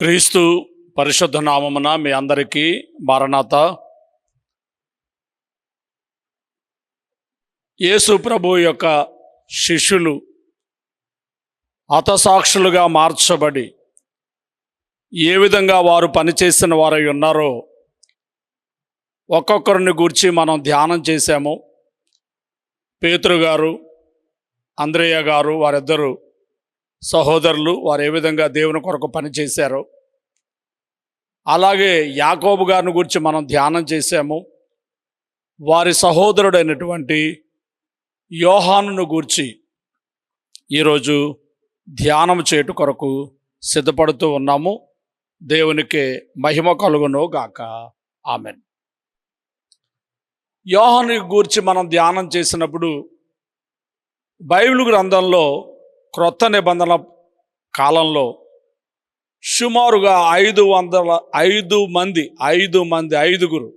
క్రీస్తు పరిశుద్ధ నామమున మీ అందరికీ మారనాథ. యేసు ప్రభు యొక్క శిష్యులు హతసాక్షులుగా మార్చబడి ఏ విధంగా వారు పనిచేసిన వారై ఉన్నారో ఒక్కొక్కరిని గూర్చి మనం ధ్యానం చేశాము. పేతురు గారు, అంద్రేయ గారు, వారిద్దరు సహోదరులు, వారు ఏ విధంగా దేవుని కొరకు పనిచేశారో, అలాగే యాకోబు గారిని గురించి మనం ధ్యానం చేశాము. వారి సహోదరుడైనటువంటి యోహానును గూర్చి ఈరోజు ధ్యానం చేటు కొరకు సిద్ధపడుతూ ఉన్నాము. దేవునికి మహిమ కలుగును గాక. ఆమెన్. యోహాను గూర్చి మనం ధ్యానం చేసినప్పుడు బైబిల్ గ్రంథంలో క్రొత్త నిబంధన కాలంలో సుమారుగా 500 ఐదుగురు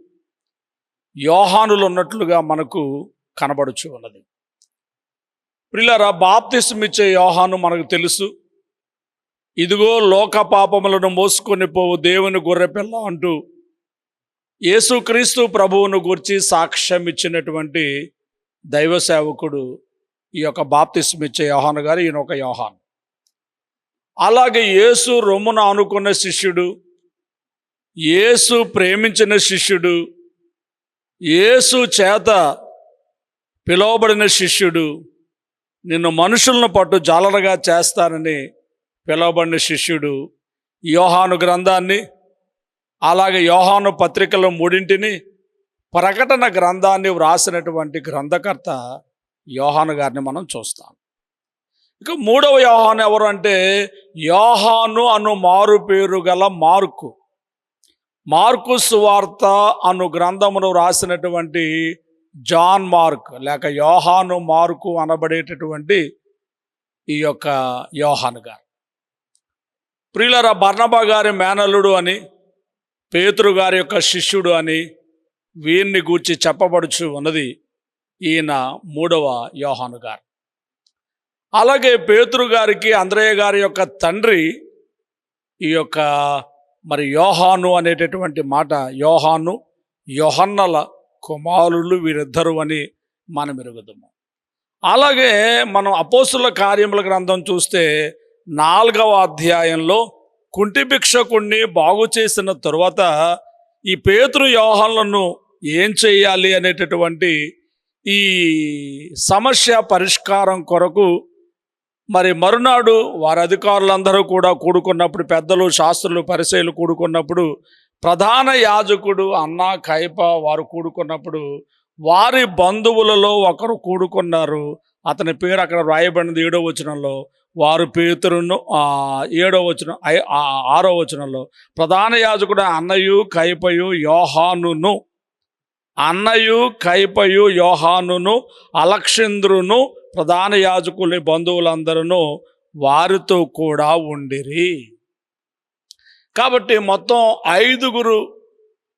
యోహానులు ఉన్నట్లుగా మనకు కనబడుచు ఉన్నది. ప్రియులారా, బాప్తిస్మం ఇచ్చే యోహాను మనకు తెలుసు. ఇదిగో లోక పాపములను మోసుకొని పోవు దేవుని గొర్రెపిల్ల అంటూ యేసుక్రీస్తు ప్రభువును గూర్చి సాక్ష్యం ఇచ్చినటువంటి దైవ సేవకుడు ఈ యొక్క బాప్తిస్మం ఇచ్చే యోహాను గారు. ఈయన ఒక యోహాను. అలాగే యేసు రొమ్మున ఆనుకున్న శిష్యుడు, యేసు ప్రేమించిన శిష్యుడు, యేసు చేత పిలువబడిన శిష్యుడు, నిన్ను మనుషులను పట్టు జాలరుగా చేస్తానని పిలువబడిన శిష్యుడు, యోహాను గ్రంథాన్ని, అలాగే యోహాను పత్రికలు 3 ప్రకటన గ్రంథాన్ని వ్రాసినటువంటి గ్రంథకర్త యోహాను గారిని మనం చూస్తాం. ఇక 3వ యోహాను ఎవరు అంటే, యోహాను అను మారు పేరు గల మార్కు సువార్త అను గ్రంథమును రాసినటువంటి జాన్ మార్క్, లేక యోహాను మార్కు అనబడేటటువంటి ఈ యొక్క యోహాను గారు. ప్రియులారా, బర్నబా గారి మేనల్లుడు అని, పేతురు గారి యొక్క శిష్యుడు అని వీరిని గూర్చి చెప్పబడుచు ఉన్నది ఈయన 3వ యోహాను గారు. అలాగే పేతురు గారికి అంద్రేయ గారి యొక్క తండ్రి ఈ యొక్క యోహాను అనేటటువంటి మాట, యోహాను యోహన్నల కుమారులు వీరిద్దరు అని మనం ఎరుగుదాము. అలాగే మనం అపోస్తుల కార్యముల గ్రంథం చూస్తే 4వ అధ్యాయంలో కుంటి భిక్షకుణ్ణి బాగు చేసిన తరువాత ఈ పేతురు యోహానులను ఏం చేయాలి అనేటటువంటి ఈ సమస్య పరిష్కారం కొరకు మరునాడు వారి అధికారులందరూ కూడా కూడుకున్నప్పుడు, పెద్దలు, శాస్త్రులు, పరిసయ్యులు కూడుకున్నప్పుడు, ప్రధాన యాజకుడు అన్నా కయప వారు కూడుకున్నప్పుడు వారి బంధువులలో ఒకరు కూడుకున్నారు. అతని పేరు అక్కడ రాయబడినది 7వ వచనంలో. వారు పేతురును 7వ వచనం 6వ వచనంలో ప్రధాన యాజకుడు అన్నయు కయపయు యోహానును అలెగ్జంద్రును ప్రధాన యాజకుల బంధువులందరూ వారితో కూడా ఉండిరి. కాబట్టి మొత్తం 5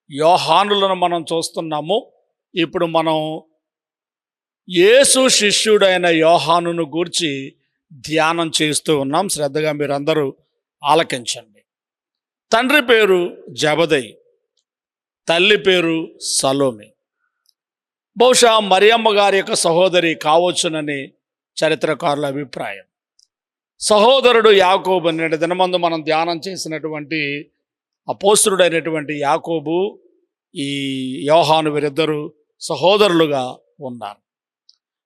యోహానులను మనం చూస్తున్నాము. ఇప్పుడు మనం యేసు శిష్యుడైన యోహానును గూర్చి ధ్యానం చేస్తూ ఉన్నాం. శ్రద్ధగా మీరందరూ ఆలకించండి. తండ్రి పేరు జబదయి, తల్లి పేరు సలోమి. బహుశా మరియమ్మ గారి యొక్క సహోదరి కావచ్చునని చరిత్రకారుల అభిప్రాయం. సహోదరుడు యాకోబు అనే దినమందు మనం ధ్యానం చేసినటువంటి అపోస్తలుడైనటువంటి యాకోబు, ఈ యోహాను వీరిద్దరు సహోదరులుగా ఉన్నారు.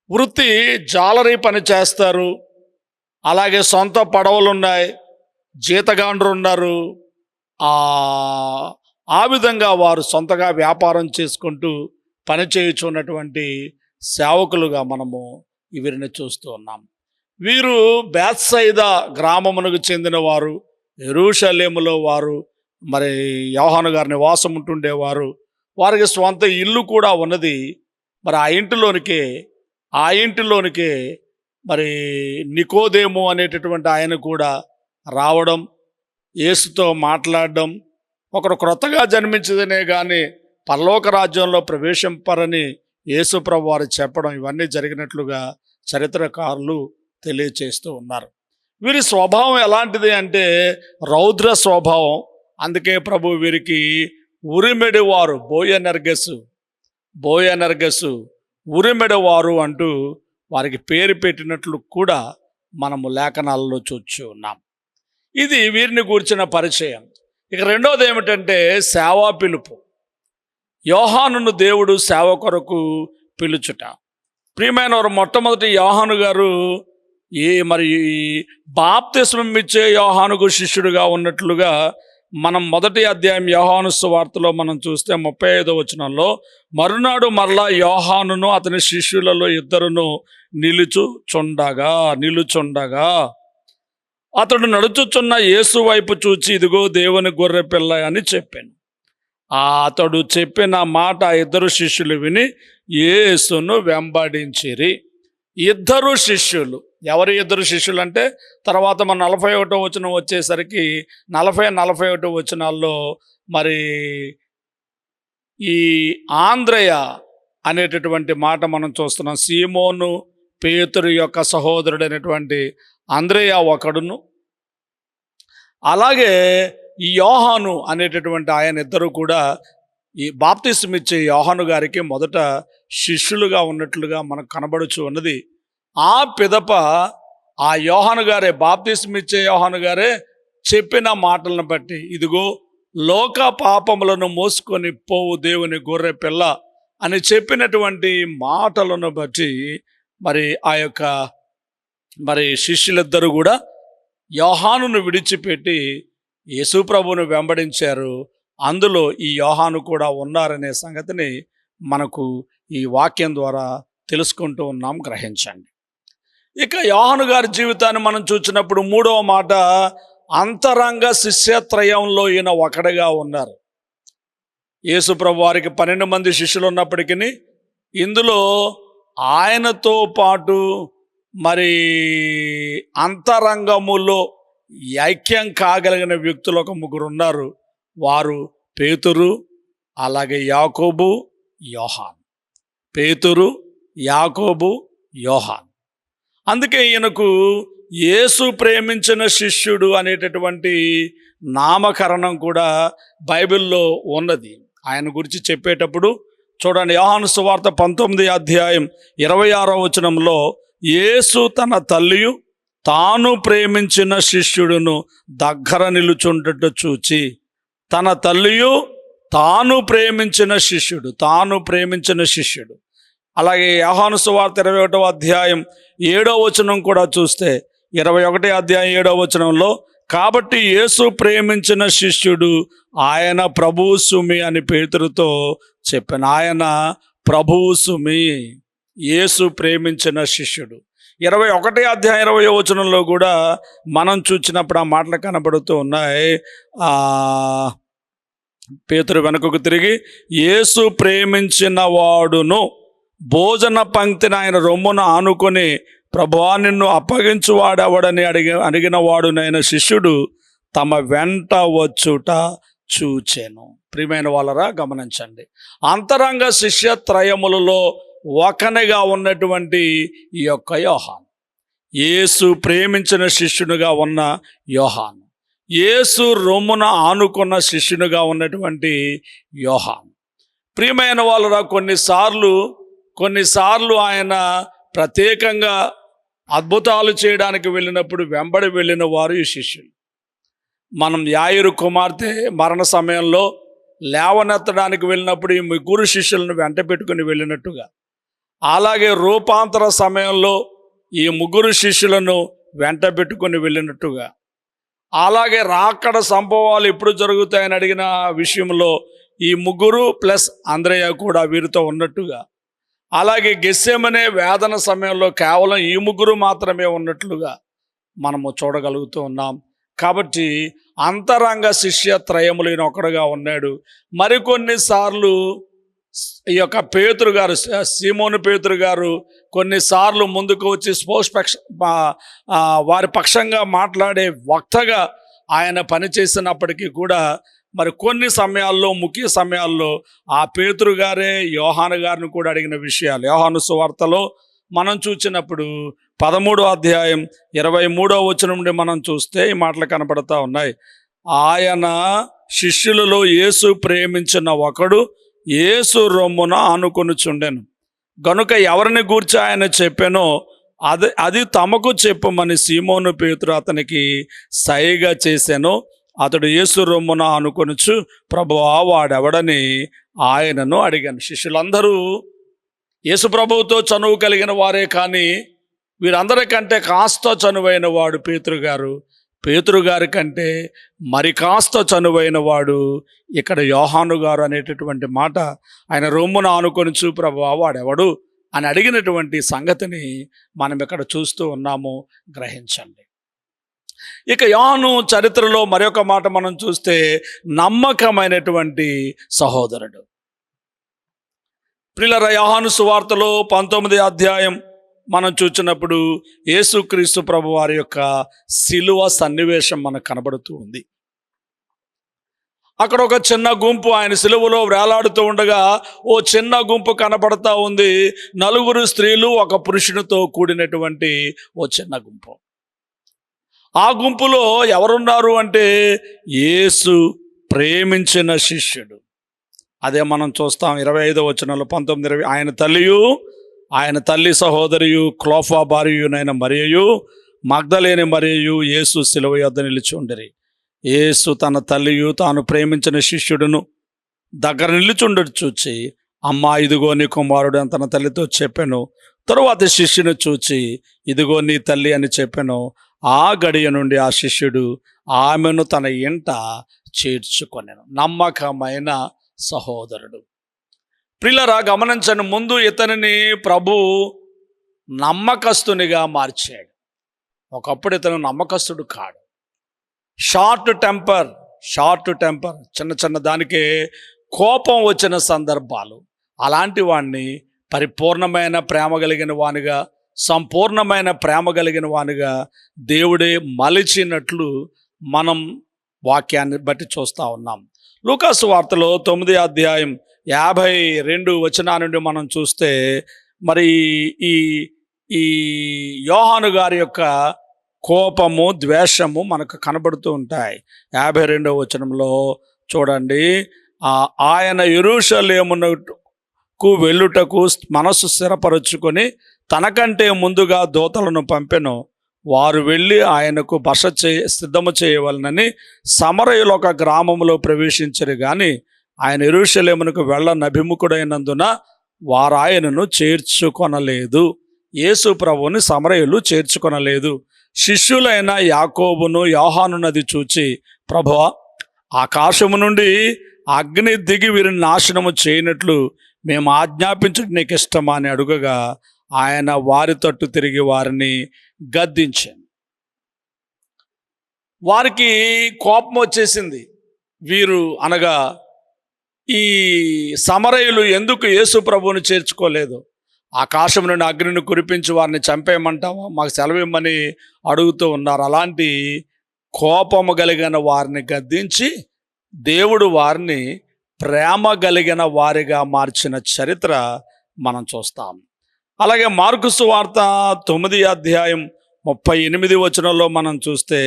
వృత్తి జాలరీ పని చేస్తారు. అలాగే సొంత పడవలు ఉన్నాయి, జీతగాండ్రు ఉన్నారు. ఆ విధంగా వారు సొంతగా వ్యాపారం చేసుకుంటూ పని చేయుచున్నటువంటి సేవకులుగా మనము వీరిని చూస్తూ ఉన్నాం. వీరు బేత్సయిదా గ్రామమునకు చెందిన వారు. యెరూషలేములో వారు యోహాను గారి నివాసం ఉంటుండేవారు. వారికి స్వంత ఇల్లు కూడా ఉన్నది. ఆ ఇంటిలోనికే నికోదేము అనేటటువంటి ఆయన కూడా రావడం, యేసుతో మాట్లాడడం, ఒకరు క్రొత్తగా జన్మించదనే కానీ పరలోక రాజ్యంలో ప్రవేశింపరని యేసుప్రభు వారు చెప్పడం, ఇవన్నీ జరిగినట్లుగా చరిత్రకారులు తెలియచేస్తూ ఉన్నారు. వీరి స్వభావం ఎలాంటిది అంటే రౌద్ర స్వభావం. అందుకే ప్రభు వీరికి ఉరిమెడివారు, బోయనర్గసు ఉరిమెడవారు అంటూ వారికి పేరు పెట్టినట్లు కూడా మనము లేఖనాలలో చూచి ఉన్నాం. ఇది వీరిని గూర్చిన పరిచయం. ఇక రెండోది ఏమిటంటే సేవా పిలుపు. యోహానును దేవుడు సేవ కొరకు పిలుచుట. ప్రియమైన వారు, మొట్టమొదటి యోహాను గారు మరి బాప్తిస్మం ఇచ్చే యోహానుకు శిష్యుడిగా ఉన్నట్లుగా మనం మొదటి అధ్యాయం యోహాను సువార్తలో మనం చూస్తే 35వ వచనంలో, మరునాడు మరలా యోహానును అతని శిష్యులలో ఇద్దరును నిలుచుండగా అతడు నడుచుచున్న యేసు వైపు చూచి, ఇదిగో దేవుని గొర్రె పిల్ల అని చెప్పాను. అతడు చెప్పిన మాట ఇద్దరు శిష్యులు విని యేసును వెంబడించిరి. ఇద్దరు శిష్యులు. ఎవరి ఇద్దరు శిష్యులు అంటే తర్వాత మన 41వ వచనం వచ్చేసరికి 40-41 వచనాల్లో మరి ఈ ఆంద్రయ అనేటటువంటి మాట మనం చూస్తున్నాం. సీమోను పేతురు యొక్క సహోదరుడైనటువంటి ఆంద్రయ ఒకడును, అలాగే ఈ యోహాను అనేటటువంటి ఆయన ఇద్దరు కూడా ఈ బాప్తిస్మం ఇచ్చే యోహాను గారికి మొదట శిష్యులుగా ఉన్నట్లుగా మనకు కనబడుచు ఉన్నది. ఆ పిదప ఆ యోహాను గారే, బాప్తిస్మం ఇచ్చే యోహాను గారే చెప్పిన మాటలను బట్టి, ఇదిగో లోక పాపములను మోసుకొని పోవు దేవుని గొర్రె పిల్ల అని చెప్పినటువంటి మాటలను బట్టి మరి ఆ యొక్క మరి శిష్యులిద్దరూ కూడా యోహానును విడిచిపెట్టి యేసు ప్రభువును వెంబడించారు. అందులో ఈ యోహాను కూడా ఉన్నారనే సంగతిని మనకు ఈ వాక్యం ద్వారా తెలుసుకుంటూ ఉన్నాం, గ్రహించండి. ఇక యోహాను గారి జీవితాన్ని మనం చూసినప్పుడు మూడవ మాట, అంతరంగ శిష్యత్రయంలో ఈయన ఒకడిగా ఉన్నారు. యేసు ప్రభు వారికి 12 మంది శిష్యులు ఉన్నప్పటికీ ఇందులో ఆయనతో పాటు మరి అంతరంగములో ఐక్యం కాగలిగిన వ్యక్తులు ఒక ముగ్గురు ఉన్నారు. వారు పేతురు, అలాగే యాకోబు, యోహాన్. పేతురు, యాకోబు, యోహాన్. అందుకే ఈయనకు యేసు ప్రేమించిన శిష్యుడు అనేటటువంటి నామకరణం కూడా బైబిల్లో ఉన్నది. ఆయన గురించి చెప్పేటప్పుడు చూడండి, యోహాను సువార్త 19వ అధ్యాయం 26వ వచనంలో, యేసు తన తల్లియు తాను ప్రేమించిన శిష్యుడును దగ్గర నిలుచుండట చూచి, తన తల్లియు తాను ప్రేమించిన శిష్యుడు. అలాగే యోహాను సువార్త 21వ అధ్యాయం 7వ వచనం కూడా చూస్తే 21వ అధ్యాయం 7వ వచనంలో, కాబట్టి యేసు ప్రేమించిన శిష్యుడు ఆయన ప్రభువు సుమి అని పేతురుతో చెప్పాను. ఆయన ప్రభువు సుమి, యేసు ప్రేమించిన శిష్యుడు. 21వ అధ్యాయం 20వ వచనంలో కూడా మనం చూసినప్పుడు ఆ మాటలు కనబడుతూ ఉన్నాయి. పేతురు వెనుకకు తిరిగి, యేసు ప్రేమించిన వాడును భోజన పంక్తిని ఆయన రొమ్మున ఆనుకొని, ప్రభువా నిన్ను అప్పగించువాడెవడని అడిగిన వాడునైన శిష్యుడు తమ వెంట వచ్చుట చూచెను. ప్రియమైన వాళ్ళరా, గమనించండి, అంతరంగ శిష్యత్రయములలో ఒకనిగా ఉన్నటువంటి ఈ యొక్క యోహాను, యేసు ప్రేమించిన శిష్యునిగా ఉన్న యోహాను, యేసు రొమ్మున ఆనుకున్న శిష్యునిగా ఉన్నటువంటి యోహాను. ప్రియమైన వాళ్ళరా, కొన్నిసార్లు ఆయన ప్రత్యేకంగా అద్భుతాలు చేయడానికి వెళ్ళినప్పుడు వెంబడి వెళ్ళిన వారు ఈ శిష్యులు. మనం యాయిరు కుమార్తె మరణ సమయంలో లేవనెత్తడానికి వెళ్ళినప్పుడు ఈ ముగ్గురు శిష్యులను వెంట పెట్టుకుని వెళ్ళినట్టుగా, అలాగే రూపాంతర సమయంలో ఈ ముగ్గురు శిష్యులను వెంట పెట్టుకుని వెళ్ళినట్టుగా, అలాగే రాకడ సంభవాలు ఎప్పుడు జరుగుతాయని అడిగిన విషయంలో ఈ ముగ్గురు ప్లస్ ఆంద్రయ కూడా వీరితో ఉన్నట్టుగా, అలాగే గెస్సెమనే వేదన సమయంలో కేవలం ఈ ముగ్గురు మాత్రమే ఉన్నట్లుగా మనము చూడగలుగుతూ ఉన్నాం. కాబట్టి అంతరంగ శిష్యత్రయములు ఈయన ఒకడుగా ఉన్నాడు. మరికొన్నిసార్లు ఈ యొక్క పేతురు గారు, సీమోను పేతురు గారు కొన్నిసార్లు ముందుకు వచ్చి వారి పక్షంగా మాట్లాడే వక్తగా ఆయన పనిచేసినప్పటికీ కూడా మరి కొన్ని సమయాల్లో, ముఖ్య సమయాల్లో ఆ పేతురు గారే యోహాను గారిని కూడా అడిగిన విషయాలు. యోహాను సువార్తలో మనం చూసినప్పుడు 13వ అధ్యాయం 23వ వచనం నుండి మనం చూస్తే ఈ మాటలు కనపడతా ఉన్నాయి. ఆయన శిష్యులలో యేసు ప్రేమించిన ఒకడు యేసు రొమ్మున ఆనుకొనుచుండెను గనుక ఎవరిని గూర్చి ఆయన చెప్పానో అది తమకు చెప్పమని సీమోను పేతురు అతనికి సైగ చేశాను. అతడు యేసు రొమ్మున ఆనుకొనుచు ప్రభువా వాడెవడని ఆయనను అడిగాను. శిష్యులందరూ యేసు ప్రభువుతో చనువు కలిగిన వారే, కానీ వీరందరికంటే కాస్త చనువైన వాడు పేతురు గారి కంటే మరి కాస్త చనువైన వాడు ఇక్కడ యోహాను గారు అనేటటువంటి మాట. ఆయన రొమ్మున ఆనుకొనుచు ప్రభువా వాడెవడు అని అడిగినటువంటి సంగతిని మనం ఇక్కడ చూస్తూ ఉన్నాము, గ్రహించండి. ఇక యోహాను చరిత్రలో మరొక మాట మనం చూస్తే నమ్మకమైనటువంటి సహోదరుడు. ప్రియులారా, యోహాను సువార్తలో 19వ అధ్యాయం మనం చూసినప్పుడు యేసుక్రీస్తు ప్రభు వారి యొక్క శిలువ సన్నివేశం మనకు కనబడుతూ ఉంది. అక్కడ ఒక చిన్న గుంపు ఆయన శిలువలో వేలాడుతూ ఉండగా ఓ చిన్న గుంపు కనపడతా ఉంది. 4 స్త్రీలు ఒక పురుషునితో కూడినటువంటి ఓ చిన్న గుంపు. ఆ గుంపులో ఎవరున్నారు అంటే యేసు ప్రేమించిన శిష్యుడు. అదే మనం చూస్తాం 25వ వచనంలో 19:20. ఆయన తల్లి సహోదరియు క్లోఫా భార్యయునైన మరియయు మగ్దలేని మరియయు యేసు శిలువ యొద్ద నిలిచి ఉండిరి. యేసు తన తల్లియు తాను ప్రేమించిన శిష్యుడును దగ్గర నిలుచుండడు చూచి, అమ్మా ఇదిగో నీ కుమారుడు అని తన తల్లితో చెప్పాను. తరువాత శిష్యుని చూచి, ఇదిగో నీ తల్లి అని చెప్పాను. ఆ గడియ నుండి ఆ శిష్యుడు ఆమెను తన ఇంట చేర్చుకొనెను. నమ్మకమైన సహోదరుడు. ప్రియులారా, గమనించండి, ముందు ఇతనిని ప్రభు నమ్మకస్తునిగా మార్చాడు. ఒకప్పుడు ఇతను నమ్మకస్తుడు కాడు. షార్ట్ టెంపర్, చిన్న చిన్న దానికే కోపం వచ్చిన సందర్భాలు. అలాంటి వాడిని పరిపూర్ణమైన ప్రేమ కలిగిన వానిగా, సంపూర్ణమైన ప్రేమ కలిగిన వానిగా దేవుడే మలిచినట్లు మనం వాక్యాన్ని బట్టి చూస్తూ ఉన్నాం. లూకాసు వార్తలో 9వ అధ్యాయం 52 వచనాల నుండి మనం చూస్తే మరి ఈ యోహాను గారి యొక్క కోపము, ద్వేషము మనకు కనబడుతూ ఉంటాయి. 52వ వచనంలో చూడండి, ఆయన యెరూషలేమునకు వెళ్ళుటకు మనస్సు స్థిరపరుచుకొని తనకంటే ముందుగా దూతలను పంపెను. వారు వెళ్ళి ఆయనకు సిద్ధము చేయవలనని సమరయులు ఒక గ్రామంలో ప్రవేశించరు గాని ఆయన యెరూషలేమునకు వెళ్ళనభిముఖుడైనందున వారు ఆయనను చేర్చుకొనలేదు. యేసు ప్రభువుని సమరయులు చేర్చుకొనలేదు. శిష్యులైన యాకోబును యోహానునది చూచి, ప్రభువా, ఆకాశము నుండి అగ్ని దిగి వీరిని నాశనము చేయనట్లు మేము ఆజ్ఞాపించడం నీకు ఇష్టమా అని అడుగగా ఆయన వారి తట్టు తిరిగి వారిని గద్దించాను. వారికి కోపం వచ్చేసింది. వీరు అనగా ఈ సమరయులు ఎందుకు యేసు ప్రభువుని చేర్చుకోలేదు? ఆకాశం నుండి అగ్నిని కురిపించి వారిని చంపేయమంటావా, మాకు సెలవిమ్మని అడుగుతూ ఉన్నారు. అలాంటి కోపము కలిగిన వారిని గద్దించి దేవుడు వారిని ప్రేమ కలిగిన వారిగా మార్చిన చరిత్ర మనం చూస్తాం. అలాగే మార్కు సువార్త 9వ అధ్యాయం 38వ వచనంలో మనం చూస్తే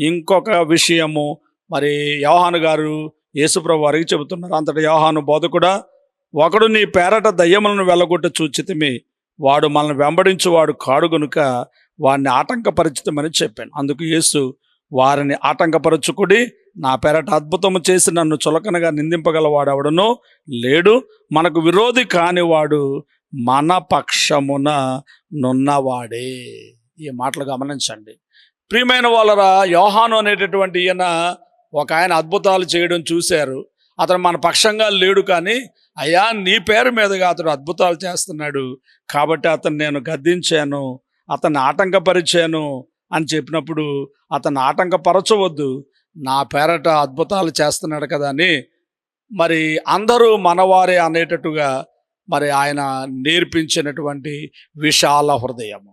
ఇంకొక విషయము మరి యోహాను గారు యేసుప్రభు వారికి చెబుతున్నారు. అంతటా యోహాను, బోధకుడా, ఒకడు నీ పేరట దయ్యములను వెళ్ళగొట్ట చూచితిమి, వాడు మనల్ని వెంబడించువాడు కాడు గనుక వాడిని ఆటంకపరిచితమని చెప్పాను. అందుకు యేసు, వారిని ఆటంకపరచుకుడి, నా పేరట అద్భుతము చేసి నన్ను చులకనగా నిందింపగలవాడెవడనో లేడు. మనకు విరోధి కానివాడు మన పక్షమున నున్నవాడే. ఈ మాటలు గమనించండి. ప్రియమైన వాళ్ళరా, యోహాను అనేటటువంటి ఈయన ఒక ఆయన అద్భుతాలు చేయడం చూశారు. అతను మన పక్షంగా లేడు, కానీ అయ్యా నీ పేరు మీదుగా అతడు అద్భుతాలు చేస్తున్నాడు కాబట్టి అతను నేను గద్దించాను, అతన్ని ఆటంకపరిచాను అని చెప్పినప్పుడు అతన్ని ఆటంకపరచవద్దు, నా పేరట అద్భుతాలు చేస్తున్నాడు కదా అని మరి అందరూ మనవారే అనేటట్టుగా మరి ఆయన నేర్పించినటువంటి విశాల హృదయం.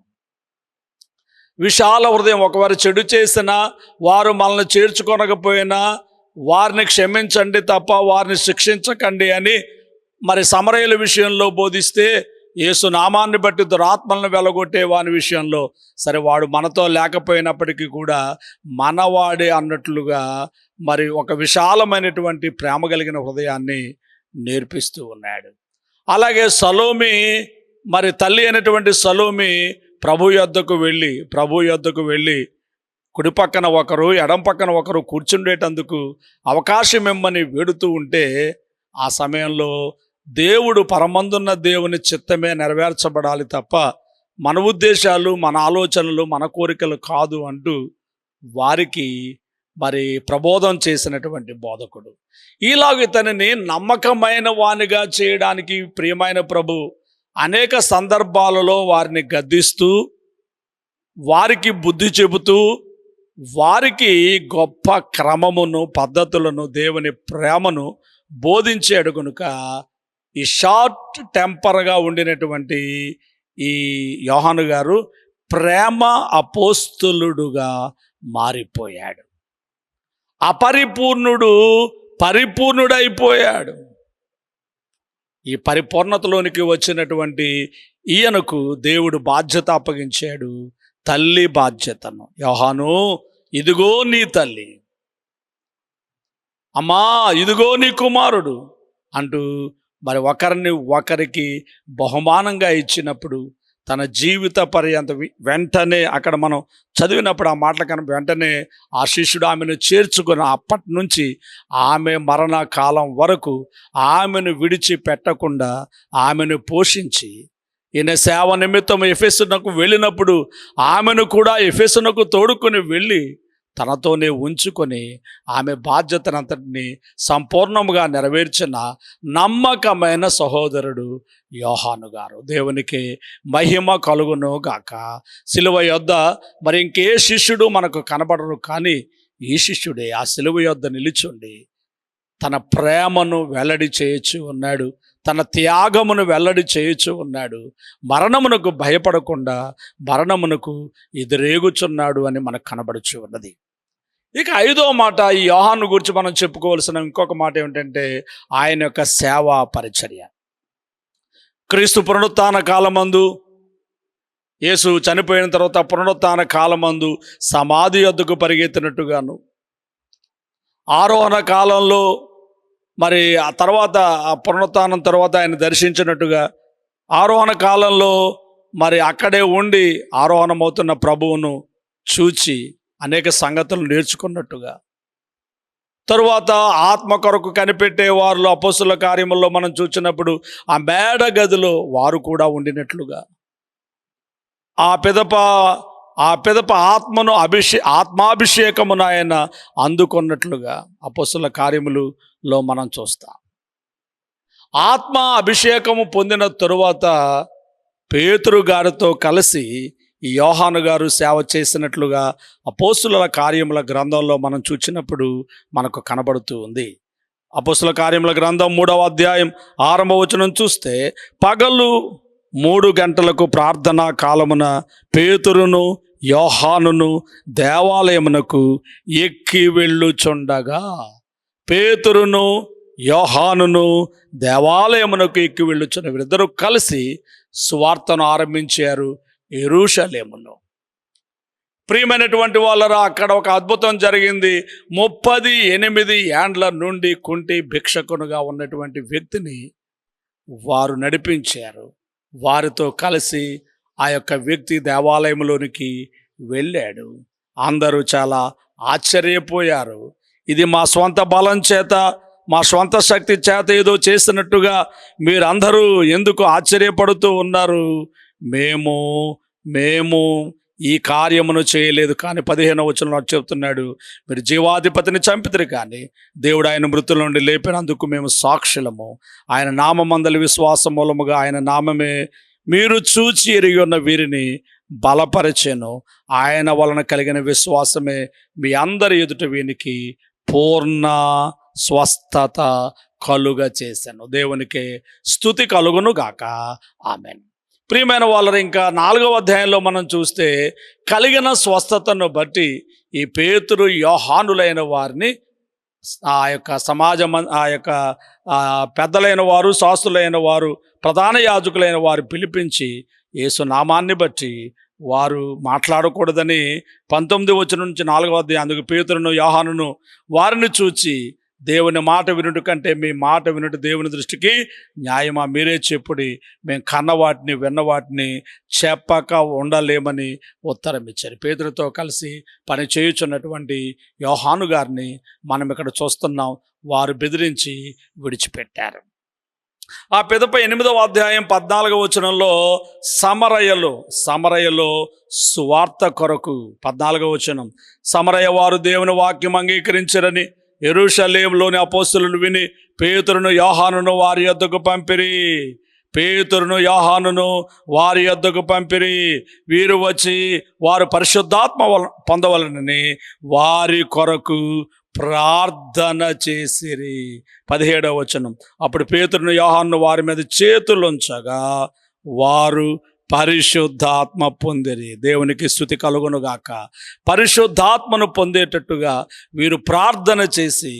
ఒకవారు చెడు చేసినా, వారు మనల్ని చేర్చుకొనకపోయినా వారిని క్షమించండి తప్ప వారిని శిక్షించకండి అని మరి సమరయుల విషయంలో బోధిస్తే, యేసు నామాన్ని బట్టి దురాత్మలను వెలగొట్టే వాని విషయంలో సరే వాడు మనతో లేకపోయినప్పటికీ కూడా మనవాడే అన్నట్లుగా మరి ఒక విశాలమైనటువంటి ప్రేమ కలిగిన హృదయాన్ని నేర్పిస్తూ ఉన్నాడు. అలాగే సలోమి, మరి తల్లి అయినటువంటి సలోమి ప్రభు యొద్దకు వెళ్ళి కుడి పక్కన ఒకరు ఎడం పక్కన ఒకరు కూర్చుండేటందుకు అవకాశం ఇమ్మని వేడుతూ ఉంటే ఆ సమయంలో దేవుడు పరమందున్న దేవుని చిత్తమే నెరవేర్చబడాలి తప్ప మన ఉద్దేశాలు, మన ఆలోచనలు, మన కోరికలు కాదు అంటూ వారికి మరి ప్రబోధం చేసినటువంటి బోధకుడు. ఈలాగ ఇతనిని నమ్మకమైన వానిగా చేయడానికి ప్రియమైన ప్రభు అనేక సందర్భాలలో వారిని గద్దిస్తూ, వారికి బుద్ధి చెబుతూ, వారికి గొప్ప క్రమమును, పద్ధతులను, దేవుని ప్రేమను బోధించాడు. కనుక ఈ షార్ట్ టెంపర్గా ఉండినటువంటి ఈ యోహాను గారు ప్రేమ అపోస్తలుడుగా మారిపోయాడు. అపరిపూర్ణుడు పరిపూర్ణుడైపోయాడు. ఈ పరిపూర్ణతలోనికి వచ్చినటువంటి ఈయనకు దేవుడు బాధ్యత అప్పగించాడు, తల్లి బాధ్యతను. యోహాను, ఇదిగో నీ తల్లి, అమ్మా ఇదిగో నీ కుమారుడు అంటూ మరి ఒకరికి బహుమానంగా ఇచ్చినప్పుడు తన జీవిత పర్యంత వెంటనే అక్కడ మనం చదివినప్పుడు ఆ మాటల కన్నా వెంటనే ఆ శిష్యుడు ఆమెను చేర్చుకుని అప్పటి నుంచి ఆమె మరణ కాలం వరకు ఆమెను విడిచిపెట్టకుండా ఆమెను పోషించి, ఈయన సేవ నిమిత్తం ఎఫెసునకు వెళ్ళినప్పుడు ఆమెను కూడా ఎఫెసునకు తోడుకొని వెళ్ళి తనతోనే ఉంచుకొని ఆమె బాధ్యతనంతటిని సంపూర్ణముగా నెరవేర్చిన నమ్మకమైన సహోదరుడు యోహాను గారు. దేవునికి మహిమ కలుగును గాక. సిలువ యొద్ద మరి ఇంకే శిష్యుడు మనకు కనబడరు, కానీ ఈ శిష్యుడే ఆ సిలువ యొద్ద నిలిచుండి తన ప్రేమను వెల్లడి చేయొచ్చు ఉన్నాడు, తన త్యాగమును వెల్లడి చేయొచ్చు ఉన్నాడు, మరణమునకు భయపడకుండా మరణమునకు ఎదురేగుచున్నాడు అని మనకు కనబడుచు ఉన్నది. ఇక ఐదో మాట, ఈ యోహాను గురించి మనం చెప్పుకోవాల్సిన ఇంకొక మాట ఏమిటంటే ఆయన యొక్క సేవా పరిచర్య. క్రీస్తు పునరుత్థాన కాలమందు, యేసు చనిపోయిన తర్వాత పునరుత్థాన కాలమందు సమాధి యొద్దకు పరిగెత్తినట్టుగాను, ఆరోహణ కాలంలో మరి ఆ తర్వాత ఆ పునరుత్థానం తర్వాత ఆయన దర్శించినట్టుగా, ఆరోహణ కాలంలో మరి అక్కడే ఉండి ఆరోహణమవుతున్న ప్రభువును చూచి అనేక సంగతులు నేర్చుకున్నట్టుగా, తరువాత ఆత్మ కొరకు కనిపెట్టే వారిలో అపోస్తుల కార్యముల్లో మనం చూసినప్పుడు ఆ మేడ గదిలో వారు కూడా ఉండినట్లుగా, ఆ పిదప ఆత్మాభిషేకమును ఆయన అందుకున్నట్లుగా అపోస్తుల కార్యములలో మనం చూస్తాం. ఆత్మ అభిషేకము పొందిన తరువాత పేతురు గారితో కలిసి ఈ యోహాను గారు సేవ చేసినట్లుగా అపోస్తుల కార్యముల గ్రంథంలో మనం చూసినప్పుడు మనకు కనబడుతూ ఉంది. అపోస్తుల కార్యముల గ్రంథం 3వ అధ్యాయం 6వ వచనం చూస్తే, పగలు 3 గంటలకు ప్రార్థనా కాలమున పేతురును యోహానును దేవాలయమునకు ఎక్కి వెళ్ళుచుండగా, పేతురును యోహానును దేవాలయమునకు ఎక్కి వెళ్ళుచున్న వీరిద్దరూ కలిసి సువార్తను ఆరంభించారు యెరూషలేములో. ప్రియమైనటువంటి వాళ్ళరా, అక్కడ ఒక అద్భుతం జరిగింది. 38 ఏండ్ల నుండి కుంటి భిక్షకునుగా ఉన్నటువంటి వ్యక్తిని వారు నడిపించారు. వారితో కలిసి ఆ యొక్క వ్యక్తి దేవాలయంలోనికి వెళ్ళాడు. అందరూ చాలా ఆశ్చర్యపోయారు. ఇది మా స్వంత బలం చేత, మా స్వంత శక్తి చేత ఏదో చేసినట్టుగా మీరందరూ ఎందుకు ఆశ్చర్యపడుతూ ఉన్నారు? మేము ఈ కార్యమును చేయలేదు. కానీ 15వ వచనంలో చెప్తున్నాడు, మీరు జీవాధిపతిని చంపితిరి, కానీ దేవుడు ఆయన మృతుల నుండి లేపినందుకు మేము సాక్షులము. ఆయన నామమందలి విశ్వాసం మూలముగా ఆయన నామమే మీరు చూచి ఎరిగి ఉన్న వీరిని బలపరిచెను. ఆయన వలన కలిగిన విశ్వాసమే మీ అందరి ఎదుట వీనికి పూర్ణ స్వస్థత కలుగ చేశాను. దేవునికి స్తుతి కలుగును గాక. ఆమెన్. ప్రియమైన వాళ్ళని, ఇంకా 4వ అధ్యాయంలో మనం చూస్తే కలిగిన స్వస్థతను బట్టి ఈ పేతురు యోహానులైన వారిని ఆ యొక్క ఆ యొక్క పెద్దలైన వారు, శాస్త్రులైన వారు, ప్రధాన యాజకులైన వారు పిలిపించి యేసు నామాన్ని బట్టి వారు మాట్లాడకూడదని 19 వచనం నుంచి 4వ అధ్యాయం, అందుకు పేతురును యోహానును వారిని చూచి, దేవుని మాట వినుట కంటే మీ మాట వినుట దేవుని దృష్టికి న్యాయమా, మీరే చెప్పుడి, మేము కన్న వాటిని విన్న వాటిని చెప్పక ఉండలేమని ఉత్తరం ఇచ్చారు. పేతురుతో కలిసి పని చేయుచున్నటువంటి యోహాను గారిని మనం ఇక్కడ చూస్తున్నాం. వారు బెదిరించి విడిచిపెట్టారు. ఆ పిదప 8వ అధ్యాయం 14వ వచనంలో సమరయలో సువార్త కొరకు 14వ వచనం, సమరయ వారు దేవుని వాక్యం అంగీకరించరని యెరూషలేములోని అపోస్తలులు విని పేతురును యోహానును వారి యొద్దకు పంపిరి. వీరు వచ్చి వారు పరిశుద్ధాత్మ పొందవలనని వారి కొరకు ప్రార్థన చేసిరి. 17వ వచనం, అప్పుడు పేతురును యోహానును వారి మీద చేతులుంచగా వారు పరిశుద్ధాత్మ పొందిరి. దేవునికి స్తుతి కలుగునుగాక. పరిశుద్ధాత్మను పొందేటట్టుగా వీరు ప్రార్థన చేసి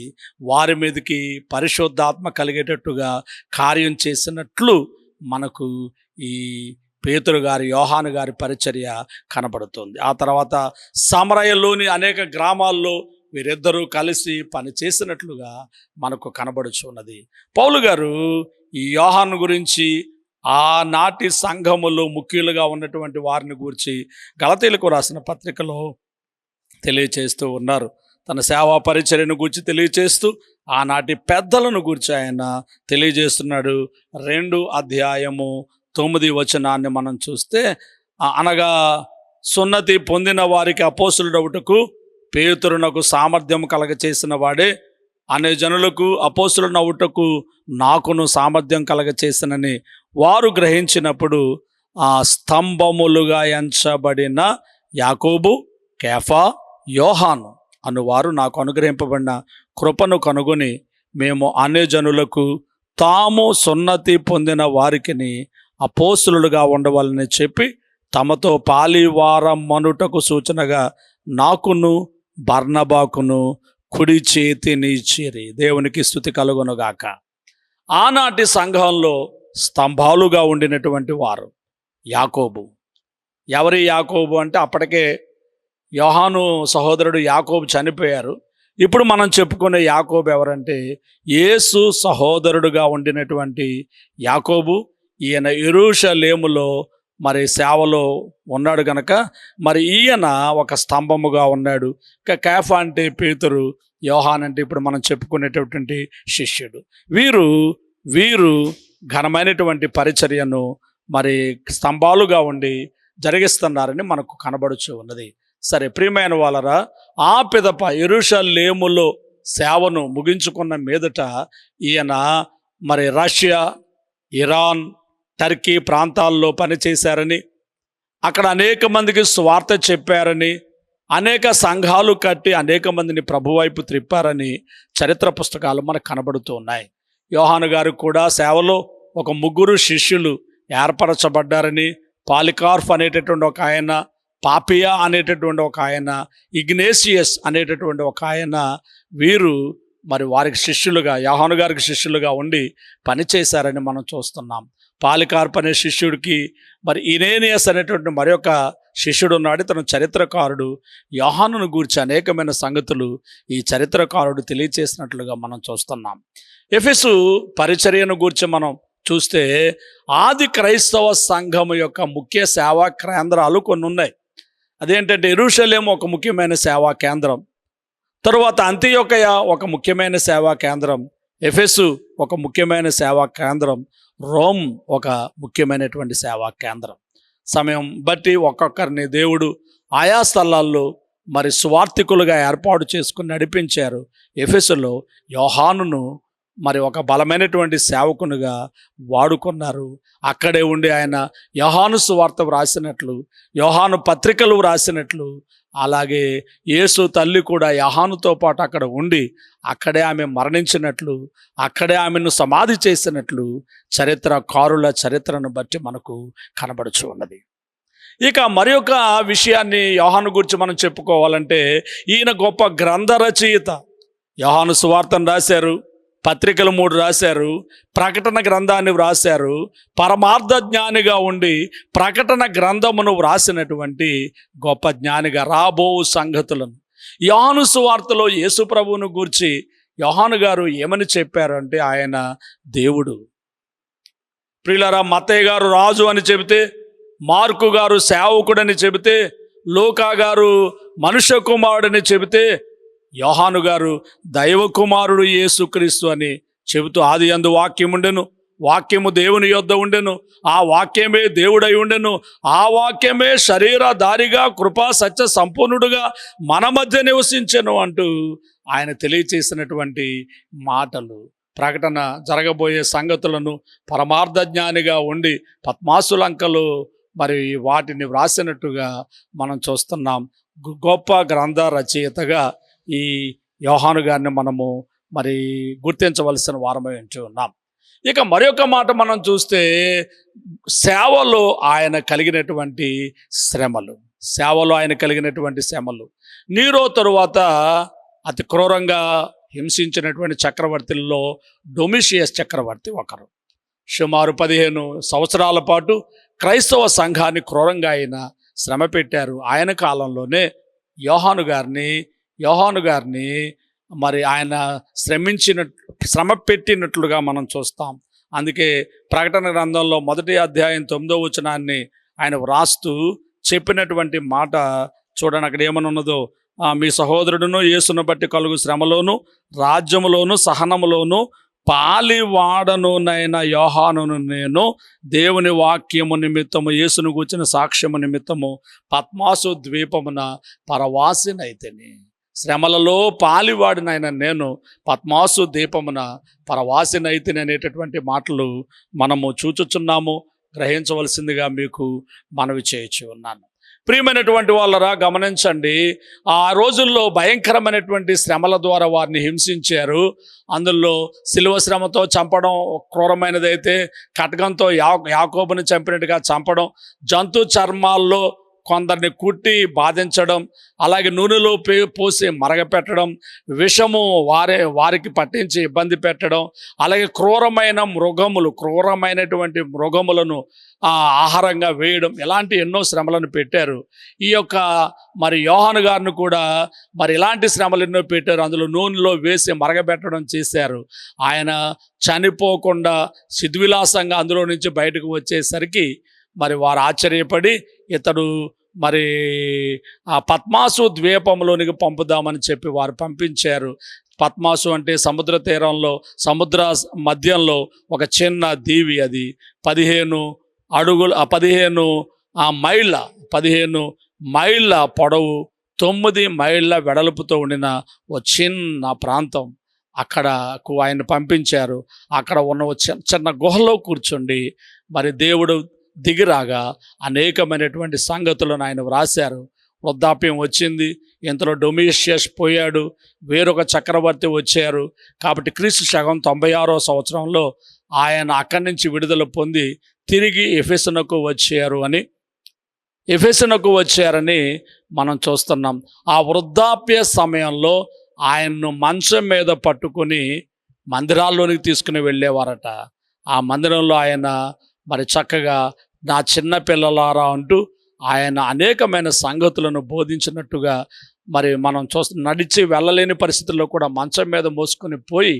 వారి మీదకి పరిశుద్ధాత్మ కలిగేటట్టుగా కార్యం చేసినట్లు మనకు ఈ పేతురు గారి, యోహాను గారి పరిచర్య కనబడుతుంది. ఆ తర్వాత సమరయలోని అనేక గ్రామాల్లో వీరిద్దరూ కలిసి పని చేసినట్లుగా మనకు కనబడుచున్నది. పౌలు గారు ఈ యోహాను గురించి, ఆనాటి సంఘములో ముఖ్యులుగా ఉన్నటువంటి వారిని గురించి గలతీయులకు రాసిన పత్రికలో తెలియచేస్తూ ఉన్నారు. తన సేవా పరిచర్యను గురించి తెలియచేస్తూ ఆనాటి పెద్దలను గురించి ఆయన తెలియజేస్తున్నాడు. 2 అధ్యాయము 9 వచనాన్ని మనం చూస్తే, అనగా సున్నతి పొందిన వారికి అపోస్తులుడవుటకు పేతురునకు సామర్థ్యం కలగచేసిన వాడే అనే జనులకు అపోస్తులునవుటకు నాకును సామర్థ్యం కలగచేసినని వారు గ్రహించినప్పుడు ఆ స్తంభములుగా ఎంచబడిన యాకోబు, కేఫా, యోహాను అనువారు నాకు అనుగ్రహింపబడిన కృపను కనుగొని మేము అన్యజనులకు తాము సున్నతి పొందిన వారికిని అపోస్తులుగా ఉండవాలని చెప్పి తమతో పాలివారం మనుటకు సూచనగా నాకును బర్నబాకును కుడి చేతినిచ్చిరి. దేవునికి స్తుతి కలుగునుగాక. ఆనాటి సంఘంలో స్తంభాలుగా ఉండినటువంటి వారు యాకోబు. ఎవరి యాకోబు అంటే, అప్పటికే యోహాను సహోదరుడు యాకోబు చనిపోయారు. ఇప్పుడు మనం చెప్పుకునే యాకోబు ఎవరంటే, యేసు సహోదరుడుగా ఉండినటువంటి యాకోబు. ఈయన యెరూషలేములో మరి సేవలో ఉన్నాడు గనక మరి ఈయన ఒక స్తంభముగా ఉన్నాడు. కేఫా అంటే పేతురు, యోహాన్ అంటే ఇప్పుడు మనం చెప్పుకునేటటువంటి శిష్యుడు. వీరు ఘనమైనటువంటి పరిచర్యను మరి స్తంభాలుగా ఉండి జరిగిస్తున్నారని మనకు కనబడుచు ఉన్నది. సరే ప్రియమైన వాళ్ళరా, ఆ పిదప యెరూషలేములో సేవను ముగించుకున్న మీదట ఈయన మరి రష్యా, ఇరాన్, టర్కీ ప్రాంతాల్లో పనిచేశారని, అక్కడ అనేక మందికి స్వార్థ చెప్పారని, అనేక సంఘాలు కట్టి అనేక మందిని ప్రభువైపు త్రిప్పారని చరిత్ర పుస్తకాలు మనకు కనబడుతూ ఉన్నాయి. యోహాను గారు కూడా సేవలో ఒక 3 శిష్యులు ఏర్పరచబడ్డారని, పాలికార్ఫ్ అనేటటువంటి ఒక ఆయన, పాపియా అనేటటువంటి ఒక ఆయన, ఇగ్నేసియస్ అనేటటువంటి ఒక ఆయన, వీరు మరి వారికి శిష్యులుగా, యోహాను గారికి శిష్యులుగా ఉండి పనిచేశారని మనం చూస్తున్నాం. పాలికార్ప్ అనే శిష్యుడికి మరి ఇరేనియస్ అనేటువంటి మరొక శిష్యుడు ఉన్నాడు. ఇతను చరిత్రకారుడు. యోహానును గూర్చి అనేకమైన సంగతులు ఈ చరిత్రకారుడు తెలియచేసినట్లుగా మనం చూస్తున్నాం. ఎఫెసు పరిచర్యను గూర్చి మనం చూస్తే ఆది క్రైస్తవ సంఘము యొక్క ముఖ్య సేవా కేంద్రాలు కొన్ని ఉన్నాయి. అదేంటంటే యెరూషలేము ఒక ముఖ్యమైన సేవా కేంద్రం, తరువాత అంతియోకయ ఒక ముఖ్యమైన సేవా కేంద్రం, ఎఫెసు ఒక ముఖ్యమైన సేవా కేంద్రం, రోమ్ ఒక ముఖ్యమైనటువంటి సేవా కేంద్రం. సమయం బట్టి ఒక్కొక్కరిని దేవుడు ఆయా స్థలాల్లో మరి సువార్థికులుగా ఏర్పాటు చేసుకుని నడిపించారు. ఎఫెసులో యోహానును మరి ఒక బలమైనటువంటి సేవకునిగా వాడుకున్నారు. అక్కడే ఉండి ఆయన యోహాను సువార్త వ్రాసినట్లు, యోహాను పత్రికలు వ్రాసినట్లు, అలాగే యేసు తల్లి కూడా యోహానుతో పాటు అక్కడ ఉండి అక్కడే ఆమె మరణించినట్లు, అక్కడే ఆమెను సమాధి చేసినట్లు చరిత్రకారుల చరిత్రను బట్టి మనకు కనబడుచు ఉన్నది. ఇక మరి ఒక విషయాన్ని యోహాను గురించి మనం చెప్పుకోవాలంటే, ఈయన గొప్ప గ్రంథ రచయిత. యోహాను సువార్తను రాశారు, పత్రికలు 3 రాశారు, ప్రకటన గ్రంథాన్ని వ్రాశారు. పరమార్థ జ్ఞానిగా ఉండి ప్రకటన గ్రంథమును వ్రాసినటువంటి గొప్ప జ్ఞానిగా రాబో సంగతులను యోహాను సువార్తలో యేసు ప్రభువును గూర్చి యోహాను గారు ఏమని చెప్పారు అంటే, ఆయన దేవుడు. ప్రియులారా, మత్తయ్య గారు రాజు అని చెబితే, మార్కు గారు సేవకుడని చెబితే, లూకా గారు మనుష్య కుమారుడని చెబితే, యోహాను గారు దైవ కుమారుడు యేసుక్రీస్తు అని చెబుతూ, ఆది యందు వాక్యం ఉండెను, వాక్యము దేవుని యొద్ద ఉండెను, ఆ వాక్యమే దేవుడై ఉండెను, ఆ వాక్యమే శరీరధారిగా కృపా సత్య సంపూర్ణుడుగా మన మధ్య నివసించెను అంటూ ఆయన తెలియచేసినటువంటి మాటలు, ప్రకటన జరగబోయే సంగతులను పరమార్థ జ్ఞానిగా ఉండి పద్మాసులంకలు మరి వాటిని వ్రాసినట్టుగా మనం చూస్తున్నాం. గొప్ప గ్రంథ రచయితగా ఈ యోహాను గారిని మనము మరి గుర్తించవలసిన వారమై ఉంటూ ఉన్నాం. ఇక మరొక మాట మనం చూస్తే, సేవలో ఆయన కలిగినటువంటి శ్రమలు, సేవలో ఆయన కలిగినటువంటి శ్రమలు. నీరో తరువాత అతి క్రూరంగా హింసించినటువంటి చక్రవర్తుల్లో డొమిషియస్ చక్రవర్తి ఒకరు. సుమారు 15 సంవత్సరాల పాటు క్రైస్తవ సంఘాన్ని క్రూరంగా ఆయన శ్రమ పెట్టారు. ఆయన కాలంలోనే యోహాను గారిని మరి ఆయన శ్రమ పెట్టినట్లుగా మనం చూస్తాం. అందుకే ప్రకటన గ్రంథంలో 1వ అధ్యాయం 9వ వచనాన్ని ఆయన వ్రాస్తూ చెప్పినటువంటి మాట చూడండి. అక్కడ ఏమనున్నదో, మీ సహోదరుడును యేసును బట్టి కలుగు శ్రమలోను రాజ్యములోను సహనములోను పాలివాడనునైన యోహానును నేను దేవుని వాక్యము నిమిత్తము యేసును గూర్చిన సాక్ష్యము నిమిత్తము పద్మాసు ద్వీపమున పరవాసినైతిని. శ్రమలలో పాలివాడినైన నేను పద్మాసు ద్వీపమున పరవాసినైతిని అనేటటువంటి మాటలు మనము చూచుచున్నాము. గ్రహించవలసిందిగా మీకు మనవి చేయించి ఉన్నాను. ప్రియమైనటువంటి వాళ్ళరా, గమనించండి, ఆ రోజుల్లో భయంకరమైనటువంటి శ్రమల ద్వారా వారిని హింసించారు. అందులో శిలువ శ్రమతో చంపడం క్రూరమైనదైతే, ఖడ్గంతో యాకోబుని చంపినట్టుగా చంపడం, జంతు చర్మాల్లో కొందరిని కుట్టి బాధించడం, అలాగే నూనెలో పోసి మరగపెట్టడం, విషము వారికి పట్టించి ఇబ్బంది పెట్టడం, అలాగే క్రూరమైనటువంటి మృగములను ఆహారంగా వేయడం, ఇలాంటి ఎన్నో శ్రమలను పెట్టారు. ఈ యొక్క మరి యోహాను గారిని కూడా మరి ఇలాంటి శ్రమలు ఎన్నో పెట్టారు. అందులో నూనెలో వేసి మరగబెట్టడం చేశారు. ఆయన చనిపోకుండా సిద్విలాసంగా అందులో నుంచి బయటకు వచ్చేసరికి మరి వారు ఆశ్చర్యపడి, ఇతడు మరి ఆ పద్మాసు ద్వీపంలోనికి పంపుదామని చెప్పి వారు పంపించారు. పద్మాసు అంటే సముద్ర తీరంలో, సముద్ర మధ్యంలో ఒక చిన్న దీవి. అది 15 మైళ్ళ పొడవు, 9 మైళ్ళ వెడల్పుతో ఉండిన ఓ చిన్న ప్రాంతం. అక్కడకు ఆయన పంపించారు. అక్కడ ఉన్న చిన్న గుహలో కూర్చుండి మరి దేవుడు దిగిరాగా అనేకమైనటువంటి సంగతులను ఆయన వ్రాశారు. వృద్ధాప్యం వచ్చింది, ఇంతలో డొమిషియస్ పోయాడు, వేరొక చక్రవర్తి వచ్చారు. కాబట్టి క్రీస్తు శకం 96వ సంవత్సరంలో ఆయన అక్కడి నుంచి విడుదల పొంది తిరిగి ఎఫెసునకు వచ్చారని మనం చూస్తున్నాం. ఆ వృద్ధాప్య సమయంలో ఆయన్ను మంచం మీద పట్టుకుని మందిరాల్లోనికి తీసుకుని వెళ్ళేవారట. ఆ మందిరంలో ఆయన మరి చక్కగా నా చిన్న పిల్లలారా అంటూ ఆయన అనేకమైన సంగతులను బోధించినట్టుగా మరి మనం నడిచి వెళ్ళలేని పరిస్థితుల్లో కూడా మంచం మీద మోసుకొని పోయి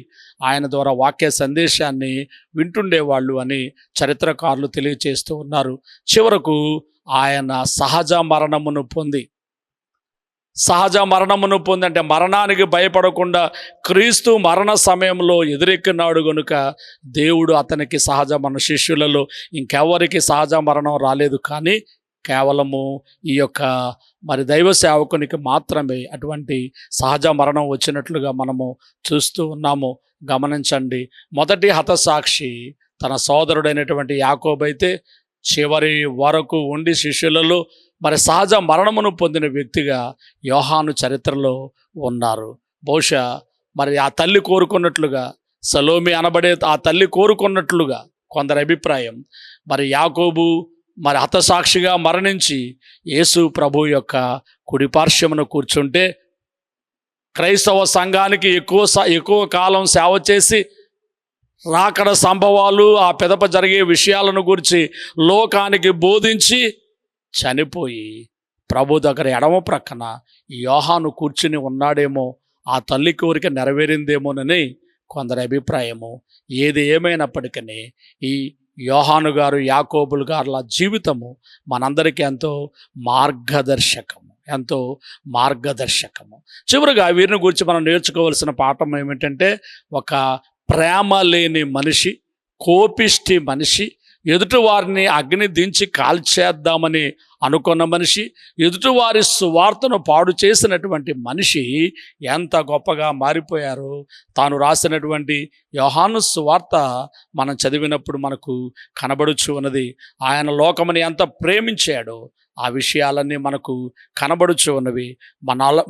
ఆయన ద్వారా వాక్య సందేశాన్ని వింటుండేవాళ్ళు అని చరిత్రకారులు తెలియచేస్తూ ఉన్నారు. చివరకు ఆయన సహజ మరణమును పొంది అంటే మరణానికి భయపడకుండా క్రీస్తు మరణ సమయంలో ఎదురెక్కినాడు గనుక దేవుడు అతనికి మన శిష్యులలో ఇంకెవరికి సహజ మరణం రాలేదు. కానీ కేవలము ఈ యొక్క మరి దైవ సేవకునికి మాత్రమే అటువంటి సహజ మరణం వచ్చినట్లుగా మనము చూస్తూ ఉన్నాము. గమనించండి, మొదటి హతసాక్షి తన సోదరుడైనటువంటి యాకోబు అయితే చివరి వరకు ఉండి శిష్యులలో మరి సహజ మరణమును పొందిన వ్యక్తిగా యోహాను చరిత్రలో ఉన్నారు. బహుశా మరి ఆ తల్లి కోరుకున్నట్లుగా, సలోమి అనబడే ఆ తల్లి కోరుకున్నట్లుగా కొందరి అభిప్రాయం. మరి యాకోబు మరి హతసాక్షిగా మరణించి యేసు ప్రభు యొక్క కుడిపార్శ్వమున కూర్చుంటే క్రైస్తవ సంఘానికి ఎక్కువ కాలం సేవ చేసి రాకడ సంభవాలు, ఆ పిదప జరిగే విషయాలను గురించి లోకానికి బోధించి చనిపోయి ప్రభు దగ్గర ఎడమ ప్రక్కన యోహాను కూర్చుని ఉన్నాడేమో, ఆ తల్లి కోరిక నెరవేరిందేమోనని కొందరి అభిప్రాయము. ఏది ఏమైనప్పటికీ ఈ యోహాను గారు, యాకోబులు గారుల జీవితము మనందరికీ ఎంతో మార్గదర్శకము. చివరిగా వీరిని గురించి మనం నేర్చుకోవాల్సిన పాఠం ఏమిటంటే, ఒక ప్రేమ లేని మనిషి, కోపిష్టి మనిషి, ఎదుటివారిని అగ్ని దించి కాల్చేద్దామని అనుకున్న మనిషి, ఎదుటివారి సువార్తను పాడు చేసినటువంటి మనిషి ఎంత గొప్పగా మారిపోయారో తాను రాసినటువంటి యోహాను సువార్త మనం చదివినప్పుడు మనకు కనబడుచు ఉన్నది. ఆయన లోకముని ఎంత ప్రేమించాడో ఆ విషయాలన్నీ మనకు కనబడుచు ఉన్నవి.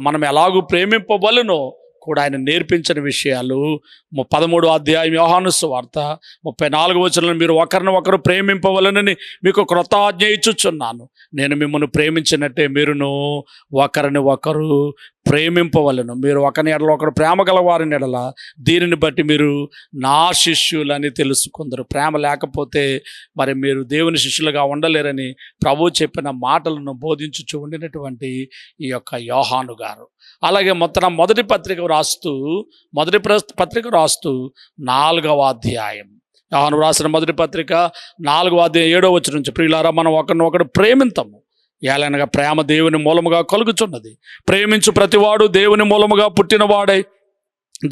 మనం ఎలాగూ ప్రేమింపవలెనో కూడా ఆయన నేర్పించిన విషయాలు 13వ అధ్యాయం యోహాను సువార్త 34వ వచనంలో, మీరు ఒకరిని ఒకరు ప్రేమింపవలెనని మీకు క్రొత్త ఆజ్ఞ ఇచ్చుచున్నాను, నేను మిమ్మల్ని ప్రేమించినట్టే మీరును ఒకరిని ఒకరు ప్రేమింపవలెను. మీరు ఒకరి ఎడల ఒకరు ప్రేమ గల వారిని ఎడల దీనిని బట్టి మీరు నా శిష్యులని తెలుసుకుందరు. ప్రేమ లేకపోతే మరి మీరు దేవుని శిష్యులుగా ఉండలేరని ప్రభు చెప్పిన మాటలను బోధించుచు ఉండినటువంటి ఈ యొక్క యోహాను గారు. అలాగే మొదటి పత్రిక రాస్తూ 4వ అధ్యాయం, యోహాను రాసిన మొదటి పత్రిక 4వ అధ్యాయం 7వ వచనం నుంచి, ప్రియులారా మనం ఒకరినొకడు ప్రేమింతము, ఏలనగా ప్రేమ దేవుని మూలముగా కలుగుచున్నది. ప్రేమించు ప్రతివాడు దేవుని మూలముగా పుట్టినవాడై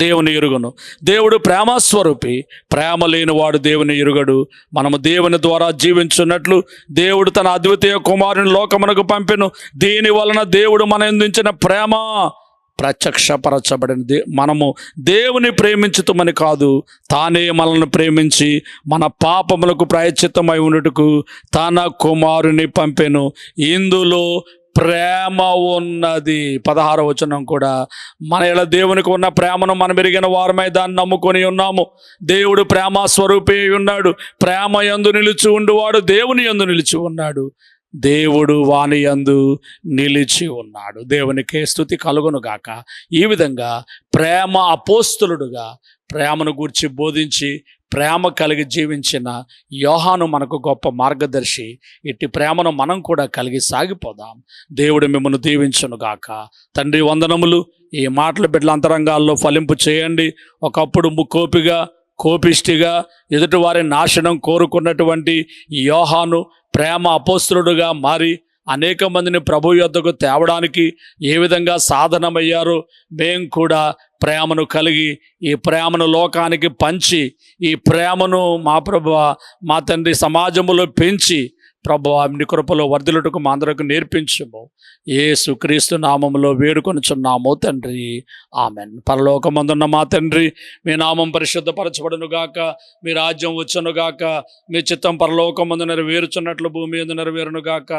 దేవుని ఎరుగను. దేవుడు ప్రేమస్వరూపి, ప్రేమ లేనివాడు దేవుని ఎరుగడు. మనము దేవుని ద్వారా జీవించున్నట్లు దేవుడు తన అద్వితీయ కుమారుని లోకమునకు పంపెను. దీని వలన దేవుడు మన అందించిన ప్రేమ ప్రత్యక్షపరచబడింది. మనము దేవుని ప్రేమించుతామని కాదు, తానే మనల్ని ప్రేమించి మన పాపములకు ప్రాయశ్చిత్తమై ఉన్నట్టుకు తన కుమారుని పంపెను. ఇందులో ప్రేమ ఉన్నది. 16వ వచనం కూడా, మన ఇలా దేవునికి ఉన్న ప్రేమను మనం ఎరిగిన వారమై దాన్ని నమ్ముకొని ఉన్నాము. దేవుడు ప్రేమ స్వరూపి ఉన్నాడు. ప్రేమ యందు నిలిచి ఉండువాడు దేవుని యందు నిలిచి ఉన్నాడు, దేవుడు వాని యందు నిలిచి ఉన్నాడు. దేవునికే స్తుతి కలుగును గాక. ఈ విధంగా ప్రేమ అపోస్తలుడుగా ప్రేమను గూర్చి బోధించి ప్రేమ కలిగి జీవించిన యోహాను మనకు గొప్ప మార్గదర్శి. ఇట్టి ప్రేమను మనం కూడా కలిగి సాగిపోదాం. దేవుడు మిమ్మల్ని దీవించును గాక. తండ్రి వందనములు. ఈ మాటలు బిడ్డల అంతరంగాల్లో ఫలింపు చేయండి. ఒకప్పుడు కోపిష్టిగా ఎదుటివారి నాశనం కోరుకున్నటువంటి యోహాను ప్రేమ అపోస్తలుడుగా మారి అనేక మందిని ప్రభు యొద్దకు తేవడానికి ఏ విధంగా సాధనమయ్యారో మేము కూడా ప్రేమను కలిగి ఈ ప్రేమను లోకానికి పంచి ఈ ప్రేమను మా ప్రభువా, మా తండ్రి సమాజంలో పెంచి ప్రభువా నీ కృపలో వర్ధిల్లుటకు మా అందరికి నేర్పించుము. యేసుక్రీస్తు నామములో వేడుకొనుచున్నాము తండ్రి, ఆమెన్. పరలోకమందున్న మా తండ్రి, మీ నామం పరిశుద్ధపరచబడును గాక, మీ రాజ్యం వచ్చును గాక, మీ చిత్తం పరలోకమందు నెరవేరుచున్నట్లు భూమి యందు నెరవేరును గాక.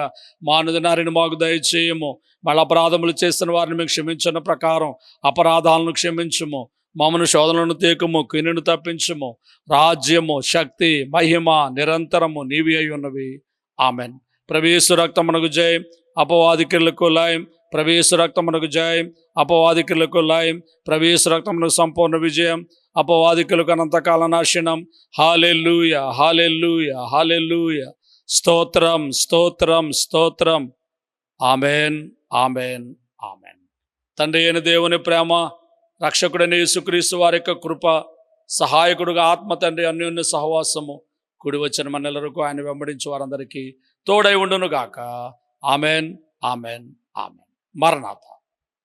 మా అనుదినారిని మాకు దయచేయము. మళ్ళీ అపరాధములు చేస్తున్న వారిని మీకు క్షమించిన ప్రకారం అపరాధాలను క్షమించుము. మమ్మను శోధనలను తేకుము, కీనును తప్పించుము. రాజ్యము, శక్తి, మహిమ నిరంతరము నీవి అయి ఉన్నవి. ఆమెన్. ప్రవేశు రక్తమునకు జయం, అపవాది క్రియలకు లయం. ప్రవేశు రక్తమునకు జయం, అపవాది క్రియలకు లయం. ప్రవేశు రక్తమునకు సంపూర్ణ విజయం, అపవాది క్రియలకు అనంతకాల నాశనం. హల్లెలూయా, హల్లెలూయా, హల్లెలూయా. స్తోత్రం, స్తోత్రం, స్తోత్రం. Amen, amen, amen. తండ్రి అయిన దేవుని ప్రేమ, రక్షకుడైన యేసుక్రీస్తు వారి యొక్క కృప, సహాయకుడుగా ఆత్మ తండ్రి అన్యోన్య సహవాసము కూడి వచ్చిన మనెల్లరకు ఆయన వెంబడించి వారందరికీ తోడై ఉండును గాక. Amen, amen, amen. మరణాత.